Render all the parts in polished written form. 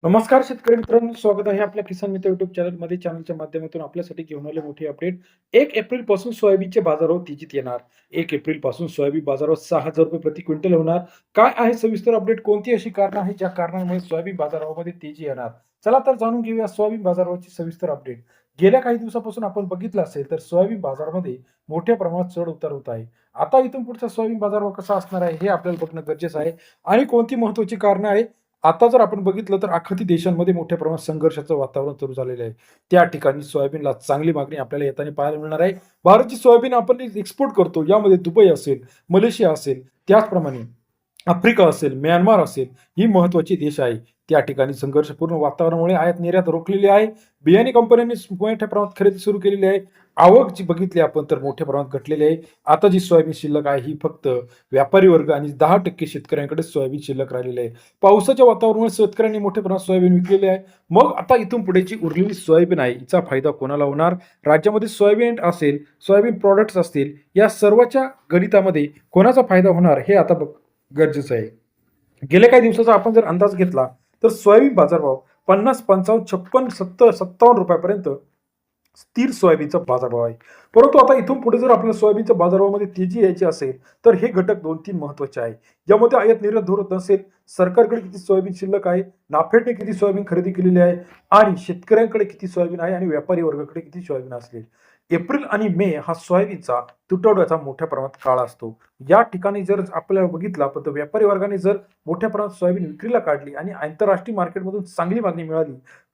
नमस्कार शेतकरी मित्रांनो, स्वागत आहे आपल्या किसान मित्र युट्यूब चॅनलमध्ये. चॅनलच्या माध्यमातून आपल्यासाठी घेऊन आले मोठी अपडेट. 1 एप्रिल पासून सोयाबीनचे बाजारभाव तेजीत येणार. 1 एप्रिल पासून सोयाबीन बाजारभाव 6,000 रुपये प्रति क्विंटल होणार. काय आहे सविस्तर अपडेट? कोणती अशी कारणं आहेत ज्या कारणांमुळे सोयाबीन बाजारभावामध्ये तेजी येणार? चला तर जाणून घेऊया सोयाबीन बाजारभावाची सविस्तर अपडेट. गेल्या काही दिवसापासून आपण बघितलं असेल तर सोयाबीन बाजारामध्ये मोठ्या प्रमाणात चढ उतार होत आहे. आता इथून पुढचा सोयाबीन बाजारभाव कसा असणार आहे हे आपल्याला बघणं गरजेचं आहे. आणि कोणती महत्त्वाची कारणं आहेत आता जर आपण बघितलं तर आखाती देशांमध्ये मोठ्या प्रमाणात संघर्षाचं वातावरण सुरू झालेलं आहे. त्या ठिकाणी सोयाबीनला चांगली मागणी आपल्याला येताना पाहायला मिळणार आहे. भारत जी सोयाबीन आपण एक्सपोर्ट करतो यामध्ये दुबई असेल, मलेशिया असेल, त्याचप्रमाणे आफ्रिका असेल, म्यानमार असेल, ही महत्त्वाची देश आहे. त्या ठिकाणी संघर्षपूर्ण वातावरणामुळे आयात निर्यात रोखलेली आहे. बियाणे कंपन्यांनी मोठ्या प्रमाणात खरेदी सुरू केलेली आहे. आवक जी बघितली आपण तर मोठ्या प्रमाणात घटलेली आहे. आता जी सोयाबीन शिल्लक आहे ही फक्त व्यापारी वर्ग आणि 10% शेतकऱ्यांकडे सोयाबीन शिल्लक राहिलेली आहे. पावसाच्या वातावरणामुळे शेतकऱ्यांनी मोठ्या प्रमाणात सोयाबीन विकलेली आहे. मग आता इथून पुढे जी उरलेली सोयाबीन आहे हिचा फायदा कोणाला होणार? राज्यामध्ये सोयाबीन असेल, सोयाबीन प्रॉडक्ट्स असतील, या सर्वच्या गणितामध्ये कोणाचा फायदा होणार हे आता गरजेचं आहे. गेल्या काही दिवसाचा आपण जर अंदाज घेतला तर सोयाबीन बाजारभाव 50, 55, 56, 70, 57 रुपयापर्यंत स्थिर सोयाबीनचा बाजारभाव आहे. परंतु आता इथून पुढे जर आपल्याला सोयाबीनच्या बाजारभावामध्ये तेजी यायची असेल तर हे घटक 2-3 महत्त्वाचे आहे. यामध्ये आयात निर्यात धोरण नसेल, सरकारकडे किती सोयाबीन शिल्लक आहे, नाफेडने किती सोयाबीन खरेदी केलेली आहे आणि शेतकऱ्यांकडे किती सोयाबीन आहे आणि व्यापारी वर्गाकडे किती सोयाबीन असेल. एप्रिल आणि मे हा सोयाबीनचा तुटवड्याचा मोठ्या प्रमाणात काळ असतो. या ठिकाणी जर आपल्याला बघितलं आपण तर व्यापारी वर्गाने जर मोठ्या प्रमाणात सोयाबीन विक्रीला काढली आणि आंतरराष्ट्रीय मार्केटमधून चांगली मागणी मिळाली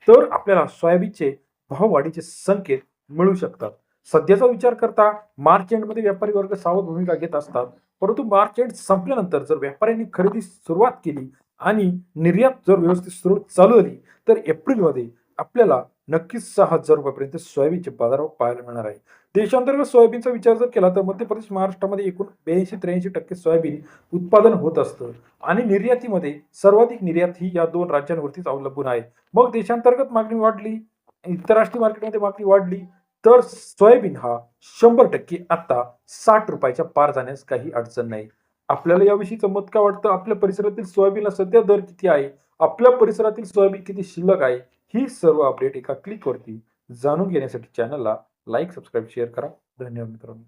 तर आपल्याला सोयाबीनचे भाववाढीचे संकेत मिळू शकतात. सध्याचा विचार करता मार्च एंडमध्ये व्यापारी वर्ग सावध भूमिका घेत असतात. परंतु मार्च एंड संपल्यानंतर जर व्यापाऱ्यांनी खरेदी सुरुवात केली आणि निर्यात जर व्यवस्थित सुरू चालू झाली तर एप्रिलमध्ये आपल्याला नक्कीच 6,000 रुपयापर्यंत सोयाबीनचे बाजारभाव पाहायला मिळणार आहे. देशांतर्गत सोयाबीनचा विचार जर केला तर मध्य प्रदेश, महाराष्ट्रामध्ये एकूण 82-83% सोयाबीन उत्पादन होत असतं आणि निर्यातीमध्ये सर्वाधिक निर्यात ही या 2 राज्यांवरतीच अवलंबून आहे. मग देशांतर्गत मागणी वाढली, आंतरराष्ट्रीय मार्केटमध्ये मागणी वाढली तर सोयाबीन हा 100% आता 60 रुपयाच्या पार जाण्यास काही अडचण नाही. आपल्याला याविषयीचं मत काय वाटतं? आपल्या परिसरातील सोयाबीनला सध्या दर किती आहे? आपल्या परिसरातील सोयाबीन किती शिल्लक आहे? ही सर्व अपडेट एका क्लिकवरती जाणून घेण्यासाठी चॅनलला लाईक, सबस्क्राईब, शेअर करा. धन्यवाद मित्रांनो.